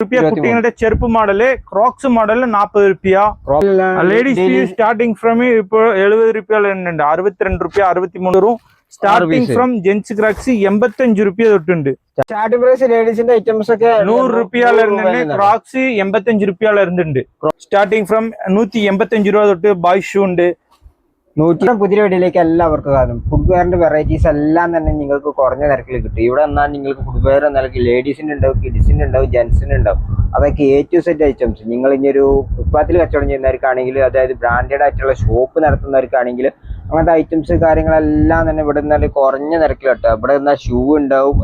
रुपया कुट्टियों चेरुप model Crocs model 40 रुपया ladies starting from 70 रुपया 62 रुपया 63 स्टार्टिंग फ्रॉम जेंट्स क्रॉक्स 85 रुपया തൊട്ടുണ്ട് സ്റ്റാർട്ടിംഗ് പ്രൈസ് ലേഡീസിന്റെ ഐറ്റംസ് ഒക്കെ 100 രൂപയില ഇരുന്നുണ്ട് ക്രോക്സ് 85 രൂപയില ഇരുന്നുണ്ട് സ്റ്റാർട്ടിംഗ് ഫ്രം 185 രൂപ തൊട്ട് ബോയ് ഷൂ ഉണ്ട് 100 പുതിയ വീഡിയോയിലേക്ക് എല്ലാവർക്കും സ്വാഗതം. ഫുട്വെയറിന്റെ വെറൈറ്റീസ് എല്ലാം തന്നെ നിങ്ങൾക്ക് കുറഞ്ഞ നിരക്കിൽ കിട്ടും. ഇവിടെ വന്നാൽ നിങ്ങൾക്ക് ഫുട്വെയർ നിലയ്ക്ക് ലേഡീസിന്റെ ഉണ്ടാവും, കിഡ്സിന്റെ ഉണ്ടാവും, ജെന്റ്സിന്റെ ഉണ്ടാവും. അതൊക്കെ A to Z ഐറ്റംസ്. നിങ്ങൾ ഇനി ഒരു ഫുട്പാത്തിൽ കച്ചവടം ചെയ്യുന്നവർക്കാണെങ്കിൽ, അതായത് ബ്രാൻഡഡ് ആയിട്ടുള്ള ഷോപ്പ് നടത്തുന്നവർക്കാണെങ്കിൽ അങ്ങനത്തെ ഐറ്റംസ് കാര്യങ്ങളെല്ലാം തന്നെ ഇവിടെ നിന്നാൽ കുറഞ്ഞ നിരക്കിൽ കിട്ടും. ഇവിടെ നിന്നാൽ ഷൂ ഉണ്ടാവും,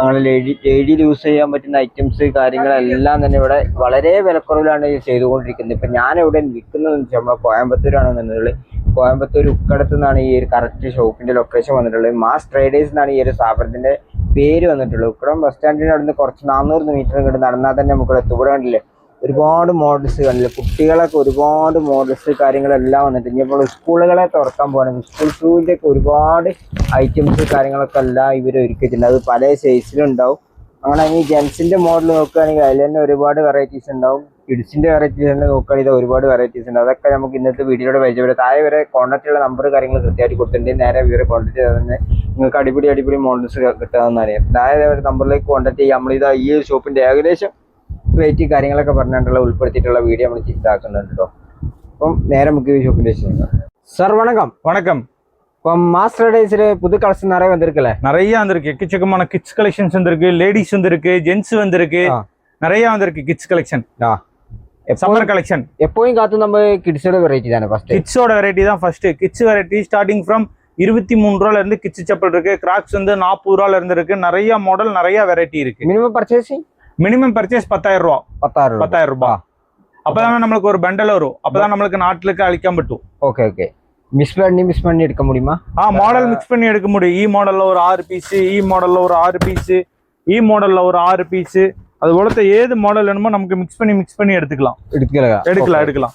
അങ്ങനെ ലേഡി യൂസ് ചെയ്യാൻ പറ്റുന്ന ഐറ്റംസ് കാര്യങ്ങളെല്ലാം തന്നെ ഇവിടെ വളരെ വിലക്കുറവിലാണ് ചെയ്തുകൊണ്ടിരിക്കുന്നത്. ഇപ്പം ഞാനിവിടെ വിൽക്കുന്നത് നമ്മുടെ കോയമ്പത്തൂരാണെന്നുള്ളത്. കോയമ്പത്തൂർ ഉക്കടത്തു നിന്നാണ് ഈ ഒരു കറക്റ്റ് ഷോപ്പിന്റെ ലൊക്കേഷൻ വന്നിട്ടുള്ളത്. മാസ് ട്രേഡേഴ്സ് എന്നാണ് ഈ ഒരു സ്ഥാപനത്തിന്റെ പേര് വന്നിട്ടുള്ളത്. ഉക്കടം ബസ് സ്റ്റാൻഡിന്റെ അവിടെ നിന്ന് കുറച്ച് 400 മീറ്റർ ഇങ്ങോട്ട് നടന്നാൽ തന്നെ നമുക്ക് എത്തും. ഇവിടെ കണ്ടില്ലേ ഒരുപാട് മോഡൽസ് കണ്ടില്ലേ, കുട്ടികളൊക്കെ ഒരുപാട് മോഡൽസ് കാര്യങ്ങളെല്ലാം വന്നിട്ട് ഇനിയിപ്പോൾ സ്കൂളുകളെ തുറക്കാൻ പോകണം. സ്കൂൾ ഷൂവിൻ്റെ ഒക്കെ ഒരുപാട് ഐറ്റംസ് കാര്യങ്ങളൊക്കെ എല്ലാം ഇവർ ഒരുക്കിയിട്ടുണ്ട്. അത് പല സൈസിലുണ്ടാവും. അങ്ങനെ ഈ ജെൻസിന്റെ മോഡൽ നോക്കുകയാണെങ്കിൽ അതിൽ തന്നെ ഒരുപാട് വെറൈറ്റീസ് ഉണ്ടാവും. കിഡ്സിന്റെ വെറൈറ്റീസ് തന്നെ നോക്കുകയാണെങ്കിൽ ഒരുപാട് വെറൈറ്റീസ് ഉണ്ട്. അതൊക്കെ നമുക്ക് ഇന്നത്തെ വീഡിയോയുടെ പരിചയപ്പെടും. താഴെ വരെ കോൺടാക്റ്റുള്ള നമ്പർ കാര്യങ്ങൾ കൃത്യമായിട്ട് കൊടുത്തിട്ടുണ്ട്. നേരെ ഇവരെ കോൺടാക്ട് ചെയ്താൽ തന്നെ നിങ്ങൾക്ക് അടിപൊളി മോഡൽസ് കിട്ടാമെന്ന് അറിയാം. താഴെ നമ്പറിലേക്ക് കോൺടാക്ട് ചെയ്യാം. നമ്മളിതാ ഈ ഷോപ്പിന്റെ ഏകദേശം റേറ്റ് കാര്യങ്ങളൊക്കെ പറഞ്ഞിട്ടുള്ള ഉൾപ്പെടുത്തിയിട്ടുള്ള വീഡിയോ നമ്മൾ ചിന്താക്കുന്നുണ്ട് കേട്ടോ. അപ്പം നേരെ നമുക്ക് ഈ ഷോപ്പിന്റെ സാർ வணக்கம். வணக்கம். இப்போ மாஸ் ட்ரேடர்ஸ்ல புது கலெக்ஷன் நிறைய வந்திருக்குல்ல? நிறைய வந்திருக்கு. எக்கச்சக்கமான கிட்ஸ் கலெக்ஷன்ஸ் வந்திருக்கு, லேடிஸ் வந்திருக்கு, ஜென்ஸ் வந்திருக்கு, நிறைய வந்திருக்கு கிட்ஸ் கலெக்ஷன். Summer collection. எப்பவும் காத்து நம்ம கிட்ஸோட வெரைட்டி தானே ஃபர்ஸ்ட்? கிட்ஸோட வெரைட்டி தான் first. Kids variety starting from 23 ரூபாயில இருந்து கிட்ஸ் செப்பல் இருக்கு. கிராக்ஸ் வந்து 40 ரூபாயில இருந்து இருக்கு. நிறைய மாடல், நிறைய வெரைட்டி இருக்கு. Minimum purchasing? மினிமம் பர்ச்சேஸ் 10,000 ரூபா. 10,000 ரூபாய். அப்பதான் நம்மளுக்கு ஒரு பண்டல் வரும். அப்பதான் நம்மளுக்கு நாட்டுக்கு அழிക്കാൻ പറ്റും. Okay okay. மிக்ஸ் பண்ணி எடுக்க முடியுமா? மாடல் மிக்ஸ் பண்ணி எடுக்க முடியும். ഈ മോഡലിൽ ഒരു 6 പീസ്, ഈ മോഡലിൽ ഒരു 6 പീസ്, ഈ മോഡലിൽ ഒരു 6 പീസ്, അതുപോലത്തെ ഏത് മോഡൽ വേணுമോ നമുക്ക് മിക്സ് பண்ணி எடுத்துக்கலாம். எடுக்கலாம்.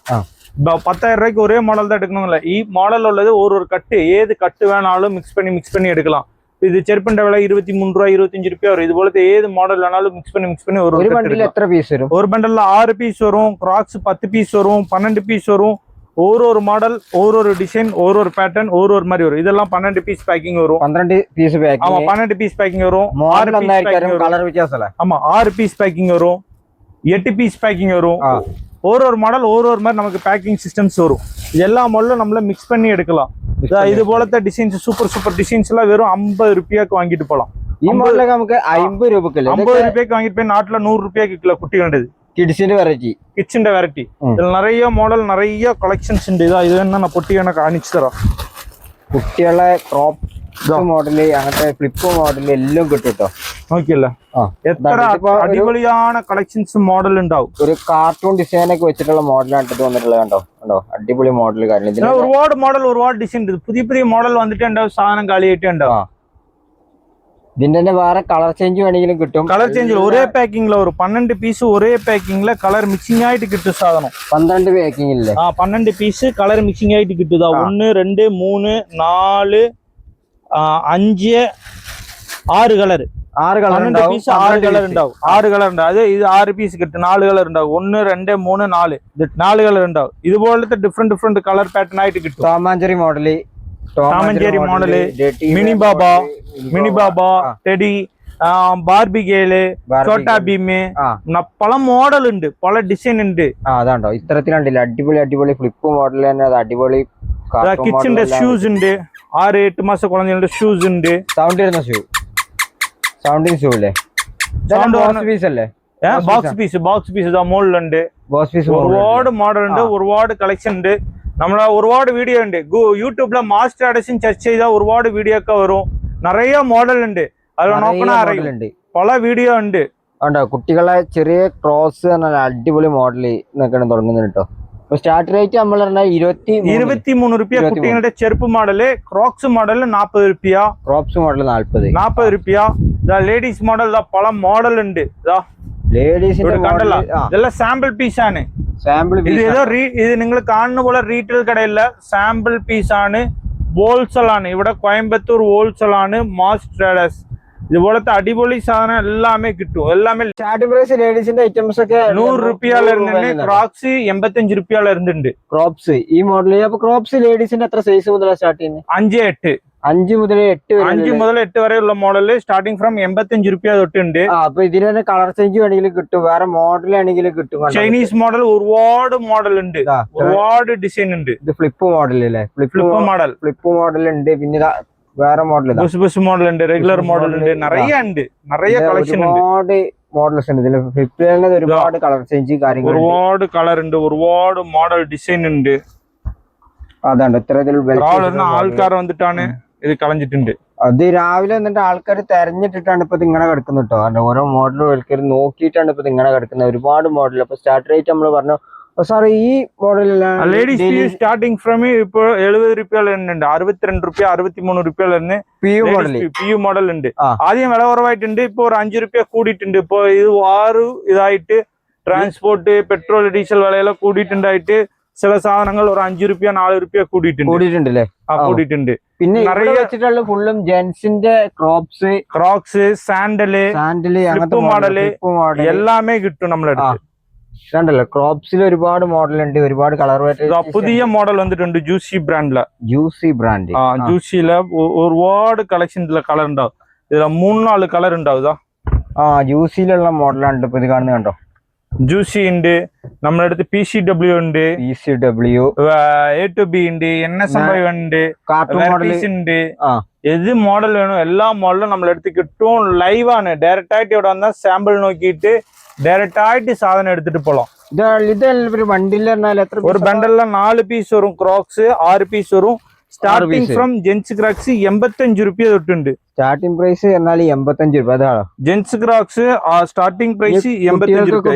10,000 ரூபாய்க்கு ஒரே மாடல் தான் எடுக்கணும்ல. ഈ മോഡൽ ഉള്ളത് ഒരു കട്ട്, ഏത് കട്ട് വേണാലും മിക്സ് பண்ணி എടുக்கலாம். ഇത് ചെരുപ്പിന്റെ വില 23 രൂപ 25 രൂപ വരും. ഇതുപോലത്തെ ഏത് മോഡൽ വേണാലും മിക്സ് பண்ணி ഒരു ബണ്ടിൽ എത്ര പീസ് വരും? ഒരു ബണ്ടിൽ 6 പീസ് വരും. ക്രോക്സ് 10 പീസ് വരും, 12 പീസ് വരും. ஒரு மாடல், ஒரு டிசைன், ஒரு பேட்டர்ன், ஒரு மாதிரி வரும். இதெல்லாம் 12 பீஸ் பேக்கிங் வரும். 12 பீஸ் பேக்கிங். ஆமா, 12 பீஸ் பேக்கிங் வரும். 6 பீஸ் பேக்கிங் வரும். கலர் வித்தியாசம் இல்ல. ஆமா, 6 பீஸ் பேக்கிங் வரும், 8 பீஸ் பேக்கிங் வரும். ஒரு மாடல் ஒரு மாதிரி நமக்கு பேக்கிங் சிஸ்டம்ஸ் வரும். எல்லா மாடலும் நம்மள மிக்ஸ் பண்ணி எடுக்கலாம். இது போலത്തെ ഡിസൈൻസ് സൂപ്പർ ഡിസൈൻസ് എല്ലാം വെറും 50 രൂപയ്ക്ക് വാങ്ങിട്ട് പോலாம். ഈ മോഡലൊക്കെ നമുക്ക് 50 രൂപയ്ക്ക് 50 രൂപയ്ക്ക് വാങ്ങിട്ട് പോയി നാട്ടിലെ 100 രൂപയ്ക്ക് കിലോ കുട്ടികളുടേത്. കിഡ്സിന്റെ വെറൈറ്റി ഇതിൽ നിറയെ മോഡൽ, നിറയെ കളക്ഷൻസ് ഉണ്ട്. ഇത് തന്നെ ഞാൻ പൊട്ടിയാണ് കാണിച്ചു തരാം. കുട്ടികളെ ക്രോപ്പ് മോഡല്, അങ്ങനത്തെ ഫ്ലിപ്പ് മോഡല് എല്ലാം കിട്ടും കേട്ടോ. നോക്കിയല്ലേ എത്ര അടിപൊളിയാണ് കളക്ഷൻസ് മോഡൽ ഉണ്ടാവും. ഒരു കാർട്ടൂൺ ഡിസൈൻ ഒക്കെ വെച്ചിട്ടുള്ള മോഡലാണ് വന്നിട്ടുള്ളത്. കണ്ടോ അടിപൊളി മോഡൽ കാര്യം. ഒരുപാട് മോഡൽ, ഒരുപാട് ഡിസൈൻ ഉണ്ട്. പുതിയ മോഡൽ വന്നിട്ടുണ്ടാവും. സാധനം കളിയായിട്ട് ഉണ്ടാവും. ഇതിന്റെ തന്നെ വേറെ കളർ ചേഞ്ച് വേണമെങ്കിലും കിട്ടും. കളർ ചേഞ്ച് ഒരേ പാക്കിംഗിൽ വരും. 12 പീസ് ഒരേ പാക്കിംഗില് കളർ മിക്സിംഗ് ആയിട്ട് കിട്ടും സാധനം. 12 പാക്കിംഗില്ലേ? 12 പീസ് കളർ മിക്സിംഗ് ആയിട്ട് കിട്ടും. 1 2 3 4 5 6 കളർ. 12 പീസ് 6 കളർ ഉണ്ടാവും. 6 കളർ ഉണ്ടാവും. അത് ഇത് 6 പീസ് കിട്ടും. 4 കളർ ഉണ്ടാവും. 1 2 3 4 കളർ ഉണ്ടാവും. ഇതുപോലത്തെ ഡിഫറെന്റ് കളർ പാറ്റേൺ ആയിട്ട് കിട്ടും. ടോമാഞ്ചേരി മോഡല്, മിനി ബാബ, ടെഡി, ബാർബി ഗേള്, ചോട്ടാ ഭീമ്, പല മോഡൽ ഉണ്ട്, പല ഡിസൈൻ ഉണ്ട്. അതാണ്ടോ ഇത്തരത്തിലുണ്ടല്ലോ അടിപൊളി ഫ്ലിപ്പ് മോഡൽ തന്നെ. അത് അടിപൊളി കിഡ്സിന്റെ ഷൂസ് ഉണ്ട്. 6-8 മാസം കുഴഞ്ഞ ഷൂസ് ഉണ്ട്. സൗണ്ടിന് ഷൂ അല്ലേ? പീസ് അല്ലേ? ബോക്സ് പീസ് മോളിലുണ്ട്. ഒരുപാട് മോഡൽ ഉണ്ട്, ഒരുപാട് കളക്ഷൻ ഉണ്ട്. നമ്മളെ ഒരുപാട് വീഡിയോ ഉണ്ട്. യൂട്യൂബിലെ മാസ് ട്രേഡേഴ്സും സെർച്ച് ചെയ്താൽ ഒരുപാട് വീഡിയോ ഒക്കെ വരും. നിറയെ മോഡൽ ഉണ്ട്. അത് നോക്കണ അറിയുന്നുണ്ട്. പല വീഡിയോ ഉണ്ട്. കുട്ടികളെ ചെറിയ ക്രോസ് അടിപൊളി മോഡല് എന്നൊക്കെയാണ് തുടങ്ങുന്നത് കേട്ടോ. സ്റ്റാർട്ട് റേറ്റ് നമ്മൾ 23 രൂപ. കുട്ടികളുടെ ചെരുപ്പ് മോഡല് ക്രോക്സ് മോഡൽ 40 രൂപ. ക്രോക്സ് മോഡൽ 40 രൂപ. ലേഡീസ് മോഡൽ പല മോഡൽ ഉണ്ട്. ഇതെല്ലാം സാമ്പിൾ പീസ് ആണ്. ഇത് നിങ്ങൾ കാണുന്ന പോലെ റീറ്റെയിൽ കടയില്ല, സാമ്പിൾ പീസ് ആണ്. ഹോൾസെയിൽ ആണ്. ഇവിടെ കോയമ്പത്തൂർ ഹോൾസെയിൽ ആണ് മാസ് ട്രേഡേഴ്സ്. ഇതുപോലത്തെ അടിപൊളി സാധനം എല്ലാമേ കിട്ടും. എല്ലാമേ സ്റ്റാർട്ടിംഗ് പ്രൈസ് ലേഡീസിന്റെ ഐറ്റംസ് ഒക്കെ 100 രൂപയാല ഇരുന്നുണ്ട്. ക്രോക്സ് 85 രൂപയാല ഇരുന്നുണ്ട്. ക്രോപ്സ് ഈ മോഡല്. അപ്പൊ ക്രോപ്സ് ലേഡീസിന്റെ എത്ര സൈസ് മുതലാണ് സ്റ്റാർട്ട് ചെയ്യുന്നത്? 5, 8. 5 മുതൽ 8 വരെ. 5 മുതൽ 8 വരെയുള്ള മോഡല് സ്റ്റാർട്ടിംഗ് ഫ്രം 85 രൂപ തൊട്ടുണ്ട്. അപ്പൊ ഇതിന് തന്നെ കളർ ചേഞ്ച് വേണമെങ്കിൽ കിട്ടും, വേറെ മോഡൽ ആണെങ്കിലും കിട്ടും. ചൈനീസ് മോഡൽ ഒരുപാട് മോഡൽ ഉണ്ട്, ഒരുപാട് ഡിസൈൻ ഉണ്ട്. ഇത് ഫ്ലിപ്പ് മോഡൽ അല്ലേ? ഫ്ലിപ്പ് മോഡൽ ഉണ്ട്. പിന്നെ വേറെ മോഡൽ ബസ് മോഡൽ ഉണ്ട്, റെഗുലർ മോഡൽ ഉണ്ട്, നിറയെ കളക്ഷൻ ഉണ്ട്. ഒരുപാട് മോഡൽസ് ഉണ്ട് ഇതിൽ. ഫ്ലിപ്പിൽ ഒരുപാട് കളർ ചേഞ്ച് കാര്യങ്ങൾ, ഒരുപാട് കളർ ഉണ്ട്, ഒരുപാട് മോഡൽ ഡിസൈൻ ഉണ്ട്. അതാണ് ഇത്തരത്തിൽ ആൾക്കാർ വന്നിട്ടാണ് ഇത് കളഞ്ഞിട്ടുണ്ട്. അത് രാവിലെ വന്നിട്ട് ആൾക്കാർ തെരഞ്ഞിട്ടിട്ടാണ് ഇപ്പൊ ഇങ്ങനെ കിടക്കുന്നത് കേട്ടോ. ഓരോ മോഡൽ ആൾക്കാർ നോക്കിയിട്ടാണ് ഇപ്പൊ ഇങ്ങനെ കിടക്കുന്നത്. ഒരുപാട് മോഡൽ. അപ്പൊ സ്റ്റാർട്ട് റേറ്റ് നമ്മൾ പറഞ്ഞു സാർ. ഈ മോഡലെല്ലാം ലേഡീസ് സ്റ്റാർട്ടിംഗ് ഫ്രം ഇപ്പോൾ 70 രൂപയുള്ള ഉണ്ട്, 62 രൂപ, 63 രൂപയുള്ള PU മോഡൽ ഉണ്ട്. ആദ്യം വില കുറവായിട്ടുണ്ട്, ഇപ്പൊ ഒരു 5 രൂപ കൂടിയിട്ടുണ്ട്. ഇപ്പൊ ഇത് 6 ഇതായിട്ട് ട്രാൻസ്പോർട്ട്, പെട്രോൾ, ഡീസൽ വിലയെല്ലാം കൂടിയിട്ടുണ്ടായിട്ട് ചില സാധനങ്ങൾ ഒരു 5 രൂപ 4 രൂപ കൂടിയിട്ടുണ്ട്. കൂടിയിട്ടുണ്ട്. പിന്നെ വെച്ചിട്ടുള്ള ഫുള്ളും ജെന്റ്സിന്റെ ക്രോക്സ്, സാൻഡല്, അങ്ങനത്തെ മോഡല് എല്ലാമേ കിട്ടും നമ്മളെ അടുത്ത്. കണ്ടല്ലോ, ക്രോപ്സിൽ ഒരുപാട് മോഡൽ ഉണ്ട്, ഒരുപാട് കളർ. പുതിയ മോഡൽ വന്നിട്ടുണ്ട് ജൂസി ബ്രാൻഡില്. ജൂസിയില് ഒരുപാട് കളക്ഷനിലെ കളർ ഉണ്ടാവും. ഇതിൽ 3-4 കളർ ഉണ്ടാവും. ജൂസിയിലുള്ള മോഡലാണ് ഇപ്പൊ ഇത് കാണുന്നത്. കണ്ടോ, ജൂസി ഉണ്ട്, നമ്മുടെ അടുത്ത് PCW ഉണ്ട്, A to B ഉണ്ട്, NS5 ഉണ്ട്, ഉണ്ട്. ഏത് മോഡൽ വേണം എല്ലാ മോഡലും നമ്മളെ അടുത്ത് കിട്ടും. ലൈവ് ആണ്. ഡയറക്റ്റ് ആയിട്ട് ഇവിടെ വന്നാൽ സാമ്പിൾ നോക്കിയിട്ട് ഡയറക്റ്റ് ആയിട്ട് സാധനം എടുത്തിട്ട് പോலாம். ഒരു ബണ്ടലില് 4 പീസ് വരും. ക്രോക്സ് 6 പീസ് വരും. സ്റ്റാർട്ടിംഗ് ഫ്രം ജെന്റ്സ് ക്രോക്സ് 85 രൂപ തൊട്ടുണ്ട്. സ്റ്റാർട്ടിംഗ് പ്രൈസ് 85 രൂപ. അതാണ് ജെന്റ്സ് ക്രോക്സ് സ്റ്റാർട്ടിംഗ് പ്രൈസ് 85 രൂപ.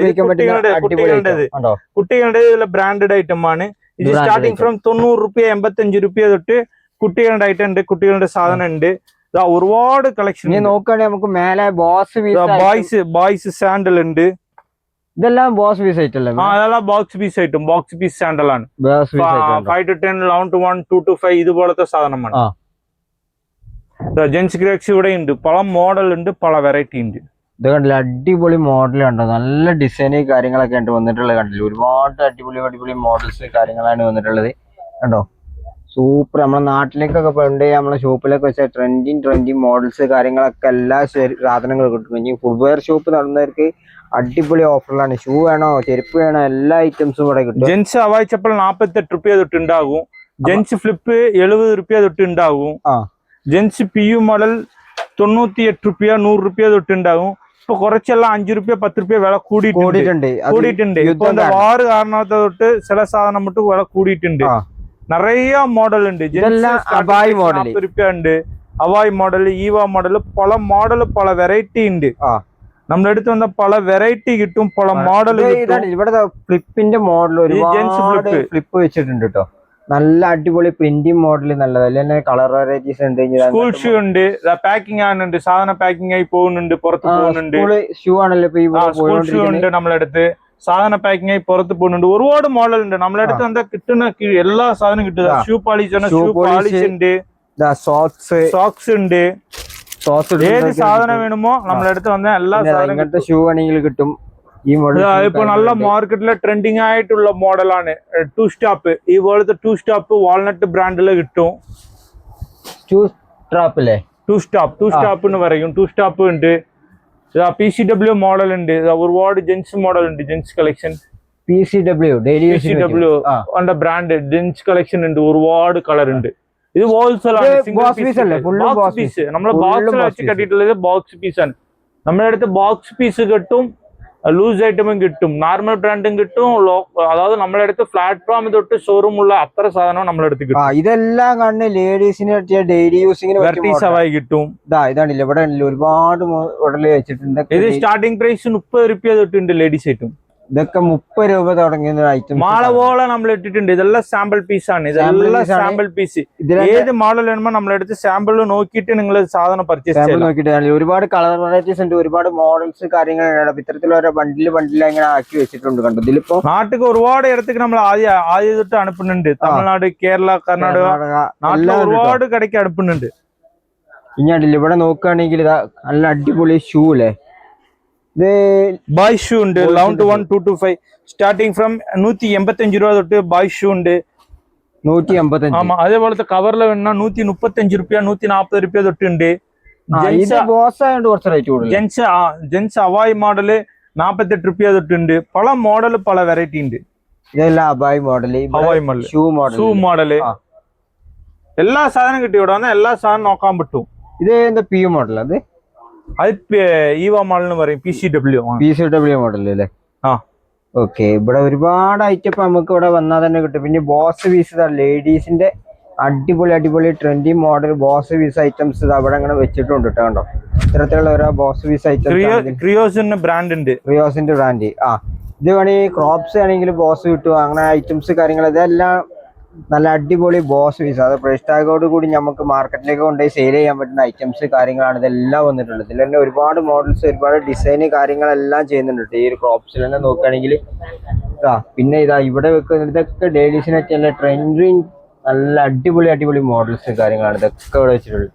കുട്ടികളുടെ ബ്രാൻഡഡ് ഐറ്റം ആണ് ഇത്. സ്റ്റാർട്ടിംഗ് ഫ്രം 90 രൂപ 85 രൂപ തൊട്ട് കുട്ടികളുടെ ഐറ്റം ഉണ്ട്, കുട്ടികളുടെ സാധനം ഉണ്ട്. ഒരുപാട് കളക്ഷൻ നോക്കുകയാണെങ്കിൽ നമുക്ക് മേലെ ബോയ്സ് സാൻഡൽ ഉണ്ട്. ഇതെല്ലാം ബോക്സ് പീസ് ഐറ്റം അല്ലേ? അതെല്ലാം box piece item, box piece sandal ആണ്. 5 to 10, 11 to 1, 2 to 5 ഇതുപോലത്തെ സാധനമാണ്. ജെന്റ്സ് ക്രോക്സ് ഇവിടെ ഉണ്ട്. പല മോഡൽ ഉണ്ട്, പല വെറൈറ്റി ഉണ്ട്. ഇത് കണ്ടില്ല, അടിപൊളി മോഡൽ കണ്ടോ, നല്ല ഡിസൈന് കാര്യങ്ങളൊക്കെ ഉണ്ട് വന്നിട്ടുള്ളത്. കണ്ടില്ല, ഒരുപാട് അടിപൊളി മോഡൽസ് കാര്യങ്ങളാണ് വന്നിട്ടുള്ളത്. കണ്ടോ, സൂപ്പർ. നമ്മളെ നാട്ടിലേക്കൊക്കെ പണ്ട് നമ്മളെ ഷോപ്പിലൊക്കെ വെച്ചാൽ ട്രെൻഡിങ് മോഡൽസ് കാര്യങ്ങളൊക്കെ എല്ലാ സാധനങ്ങളും കിട്ടും. ഇനി ഫുട്വെയർ ഷോപ്പ് നടന്നവർക്ക് അടിപൊളി ഓഫറിലാണ്. ഷൂ വേണോ, ചെരുപ്പ് വേണോ, എല്ലാ ഐറ്റംസും ഇവിടെ കിട്ടും. ജെന്റ്സ് ഹവായി ചപ്പൽ 48 രൂപ തൊട്ടുണ്ടാകും. ജെന്റ്സ് ഫ്ലിപ്പ് 70 രൂപ തൊട്ടുണ്ടാകും. ജെന്റ്സ് PU മോഡൽ 98 രൂപ 100 രൂപ തൊട്ടുണ്ടാകും. ഇപ്പൊ കുറച്ചെല്ലാം 5 രൂപ 10 രൂപ വില കൂടിയിട്ടുണ്ട്. ഇപ്പൊ വാറ് കാരണത്തെ തൊട്ട് ചില സാധനം തൊട്ട് വില കൂടിയിട്ടുണ്ട്. നിറയെ മോഡൽ ഉണ്ട്. അവായ് മോഡൽ ഉണ്ട്, അവായ് മോഡൽ, ഈവ മോഡൽ, പല വെറൈറ്റി ഉണ്ട്. നമ്മുടെ അടുത്ത് വന്ന പല വെറൈറ്റി കിട്ടും, പല മോഡൽ. ഇവിടെ ഫ്ലിപ്പിന്റെ മോഡൽ ഒരുപാട് ഫ്ലിപ്പ് വെച്ചിട്ടുണ്ട് കേട്ടോ. നല്ല അടിപൊളി പ്രിന്റിംഗ് മോഡൽ നല്ലതല്ലേ. കളർ വെറൈറ്റീസ് ഉണ്ട്. സ്കൂൾ ഷൂ ഉണ്ട്, പാക്കിംഗ് ആണുണ്ട്, സാധനം പാക്കിംഗ് ആയി പോകുന്നുണ്ട്, പുറത്ത് പോകുന്നുണ്ട്. ഷൂ ആണല്ലോ സ്കൂൾ ഷൂ ഉണ്ട് നമ്മുടെ അടുത്ത്. സാധനം പാക്കിംഗ് ആയി പുറത്ത് പോകുന്നുണ്ട്. ഒരുപാട് മോഡൽ ഉണ്ട് നമ്മുടെ അടുത്ത്. എന്താ കിട്ടുന്ന എല്ലാ സാധനം കിട്ടുക. ഷൂ പാളിഷ് ഉണ്ട്, സോക്സ് ഉണ്ട്. ഏത് സാധനം വേണമോ നമ്മളെ അടുത്ത് വന്ന എല്ലാ സാധനം ഷൂ ആണെങ്കിൽ കിട്ടും. ഈ മോഡൽ ഇപ്പൊ നല്ല മാർക്കറ്റിലെ ട്രെൻഡിങ് ആയിട്ടുള്ള മോഡലാണ് 2 സ്റ്റോപ്പ്. ഈ പോലത്തെ 2 സ്റ്റോപ്പ് വാൾനട്ട് ബ്രാൻഡില് കിട്ടും. 2 സ്റ്റോപ്പ് എന്ന് പറയും. 2 സ്റ്റോപ്പ് ഉണ്ട്. PCW മോഡൽ ഉണ്ട്. ഒരുപാട് ജെന്റ്സ് മോഡൽ ഉണ്ട്. Gents collection PCW brand gents collection ഉണ്ട്. ഒരുപാട് കളർ ഉണ്ട്. ഇത് ഹോൾസെയിൽ ആണ്. നമ്മള് ബോക്സിൽ വെച്ച് കെട്ടിയിട്ടുള്ളത് ബോക്സ് പീസ് ആണ്. നമ്മുടെ അടുത്ത് ബോക്സ് പീസ് കിട്ടും, ലൂസ് ഐറ്റമും കിട്ടും, നോർമൽ ബ്രാൻഡും കിട്ടും. അതായത് നമ്മുടെ അടുത്ത് പ്ലാറ്റ്ഫോം തൊട്ട് ഷോറൂം ഉള്ള അത്ര സാധനം നമ്മുടെ അടുത്ത് കിട്ടും. ഇതെല്ലാം കണ്ട് ലേഡീസിന് ഡെയിലി യൂസിംഗിന് സവായി കിട്ടും. ഇതാണില്ല, ഇവിടെ ഒരുപാട് മോഡൽ വെച്ചിട്ടുണ്ട്. ഇത് സ്റ്റാർട്ടിംഗ് പ്രൈസ് 30 രൂപ തൊട്ടുണ്ട് ലേഡീസ് ഐറ്റം. ഇതൊക്കെ 30 രൂപ തുടങ്ങിയ ഐറ്റം. മാളവോളം നമ്മൾ ഇട്ടിട്ടുണ്ട്. ഇതെല്ലാം സാമ്പിൾ പീസ് ആണ്. ഇതെല്ലാം സാമ്പിൾ പീസ്. ഏത് മോഡൽ വേണമോ നമ്മളെടുത്ത് സാമ്പിൾ നോക്കിയിട്ട് നിങ്ങൾ സാധനം പർച്ചേസ് നോക്കിയിട്ട്. ഒരുപാട് കളർ വെറൈറ്റീസ് ഉണ്ട്, ഒരുപാട് മോഡൽസ് കാര്യങ്ങൾ ഇത്തരത്തിലുള്ള ബണ്ടിൽ ഇങ്ങനെ ആക്കി വെച്ചിട്ടുണ്ട്. കണ്ടു, ഇതിലിപ്പോ നാട്ടിൽ ഒരുപാട് ഇടത്തേക്ക് നമ്മൾ ആദ്യം തൊട്ട് അനുപ്പുന്നുണ്ട്. തമിഴ്നാട്, കേരള, കർണാടക നാട്ടിൽ ഒരുപാട് കടയ്ക്ക് അനുപ്പുന്നുണ്ട്. ഇനി കണ്ടില്ല ഇവിടെ നോക്കുകയാണെങ്കിൽ ഇതാ നല്ല അടിപൊളി ഷൂ അല്ലേ ഇത് ബായ് ഷൂ ഉണ്ട് 111225 സ്റ്റാർട്ടിംഗ് ഫ്രം 185 രൂപ തൊട്ട് ബായ് ഷൂ ഉണ്ട് 185. ஆமா அதே போலത്തെ കവറിൽ വേണം 135 രൂപ 140 രൂപ തൊട്ടുണ്ട് ഇത് ബോസ് ആയതുകൊണ്ട് കുറച്ച് റേറ്റ് കൂടുതൽ. ജെൻസ് അവായ് മോഡല് 48 രൂപ തൊട്ടുണ്ട് പല മോഡൽ പല വെറൈറ്റി ഉണ്ട് ഇതെല്ലാം അബായ് മോഡല് അവായ് മോഡൽ ഷൂ മോഡല് എല്ലാ സാധനം കിട്ടി ഇവിടെ വന്നാൽ എല്ലാ സാധനം നോക്കാൻ പറ്റും. ഇത് എന്താ പി മോഡൽ അത് ഈവ മോഡൽ എന്ന് പറയും PCW മോഡൽ അല്ലേ? ആ ഓക്കെ ഇവിടെ ഒരുപാട് ഐറ്റം നമുക്ക് ഇവിടെ വന്നാൽ തന്നെ കിട്ടും. പിന്നെ ബോസ് പീസ് ലേഡീസിന്റെ അടിപൊളി trendy model box piece items അവിടെ അങ്ങനെ വെച്ചിട്ടുണ്ട് കേട്ടോ. കണ്ടോ ഇത്തരത്തിലുള്ള ഓരോ ബോസ് പീസ് ഐറ്റംസ് ക്രിയോസിന്റെ ബ്രാൻഡ് ഉണ്ട്. ക്രിയോസിന്റെ ബ്രാൻഡ് ഇത് വേണമെങ്കിൽ ക്രോപ്സ് ആണെങ്കിൽ ബോസ് കിട്ടും. അങ്ങനെ ഐറ്റംസ് കാര്യങ്ങൾ ഇതെല്ലാം നല്ല അടിപൊളി ബോസ് പീസ്. അത് പ്രൈസ് ടാഗോട് കൂടി നമുക്ക് മാർക്കറ്റിലേക്ക് കൊണ്ടുപോയി സെയിൽ ചെയ്യാൻ പറ്റുന്ന ഐറ്റംസ് കാര്യങ്ങളാണ് ഇതെല്ലാം വന്നിട്ടുള്ളത്. ഇതിൽ തന്നെ ഒരുപാട് മോഡൽസ് ഒരുപാട് ഡിസൈൻ കാര്യങ്ങളെല്ലാം ചെയ്യുന്നുണ്ട്. ഈ ഒരു ക്രോപ്സിൽ തന്നെ നോക്കുകയാണെങ്കിൽ പിന്നെ ഇതാ ഇവിടെ വെക്കുന്ന ഇതൊക്കെ ലേഡീസിനൊക്കെ നല്ല ട്രെൻഡിങ് നല്ല അടിപൊളി മോഡൽസ് കാര്യങ്ങളാണ് ഇതൊക്കെ ഇവിടെ വെച്ചിട്ടുള്ളത്.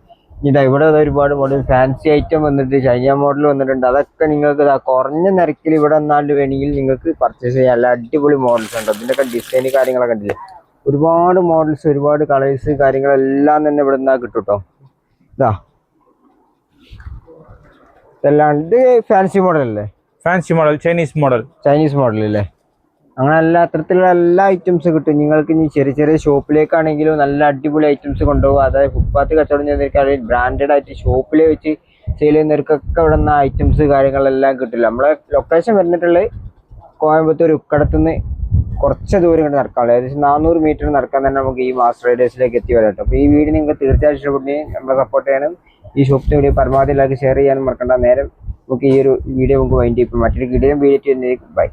ഇതാ ഇവിടെ ഒരുപാട് മോഡൽ ഫാൻസി ഐറ്റം വന്നിട്ട് ചൈന മോഡൽ വന്നിട്ടുണ്ട്. അതൊക്കെ നിങ്ങൾക്ക് കുറഞ്ഞ നിരക്കിൽ ഇവിടെ വന്നാൽ വേണമെങ്കിൽ നിങ്ങൾക്ക് പർച്ചേസ് ചെയ്യാൻ നല്ല അടിപൊളി മോഡൽസ് ഉണ്ട്. അതിൻ്റെയൊക്കെ ഡിസൈൻ കാര്യങ്ങളൊക്കെ ഉണ്ടല്ലേ ഒരുപാട് മോഡൽസ് ഒരുപാട് കളേഴ്സ് കാര്യങ്ങളെല്ലാം തന്നെ ഇവിടെ നിന്നാ കിട്ടും കേട്ടോ. ഇതെല്ലാം ഇത് ഫാൻസി മോഡൽ അല്ലേ? ഫാൻസി മോഡൽ ചൈനീസ് മോഡൽ അല്ലേ? അങ്ങനെ എല്ലാ അത്തരത്തിലുള്ള എല്ലാ ഐറ്റംസ് കിട്ടും. നിങ്ങൾക്ക് ഇനി ചെറിയ ഷോപ്പിലേക്കാണെങ്കിലും നല്ല അടിപൊളി ഐറ്റംസ് കൊണ്ടുപോകും. അതായത് ഫുട്പാത്ത് കച്ചവടം ചെയ്യുന്നവർക്കാണെങ്കിൽ ബ്രാൻഡഡ് ആയിട്ട് ഷോപ്പിൽ വെച്ച് സെയിൽ ചെയ്യുന്നവർക്കൊക്കെ ഇവിടെ നിന്ന് ഐറ്റംസ് കാര്യങ്ങളെല്ലാം കിട്ടില്ല. നമ്മളെ ലൊക്കേഷൻ വരുന്നിട്ടുള്ളത് കോയമ്പത്തൂർ ഉക്കടത്തുനിന്ന് കുറച്ച് ദൂരം കൊണ്ട് നടക്കാനുള്ളൂ. ഏകദേശം 400 മീറ്റർ നടക്കാൻ തന്നെ നമുക്ക് ഈ മാസ്റ്റർ റൈഡേഴ്സിലേക്ക് എത്തി വരാം കേട്ടോ. അപ്പോൾ ഈ വീഡിയോ നിങ്ങൾക്ക് തീർച്ചയായിട്ടും ഇഷ്ടപ്പെടുകയും നമ്മളെ സപ്പോർട്ട് ചെയ്യാനും ഈ ഷോപ്പിന്റെ വീഡിയോ പരമാവധി എല്ലാവർക്കും ഷെയർ ചെയ്യാനും മറക്കണ്ട. നേരം നമുക്ക് ഈ ഒരു വീഡിയോ നമുക്ക് വൈൻഡ് ചെയ്യും. മറ്റൊരു വീഡിയോ ബൈ.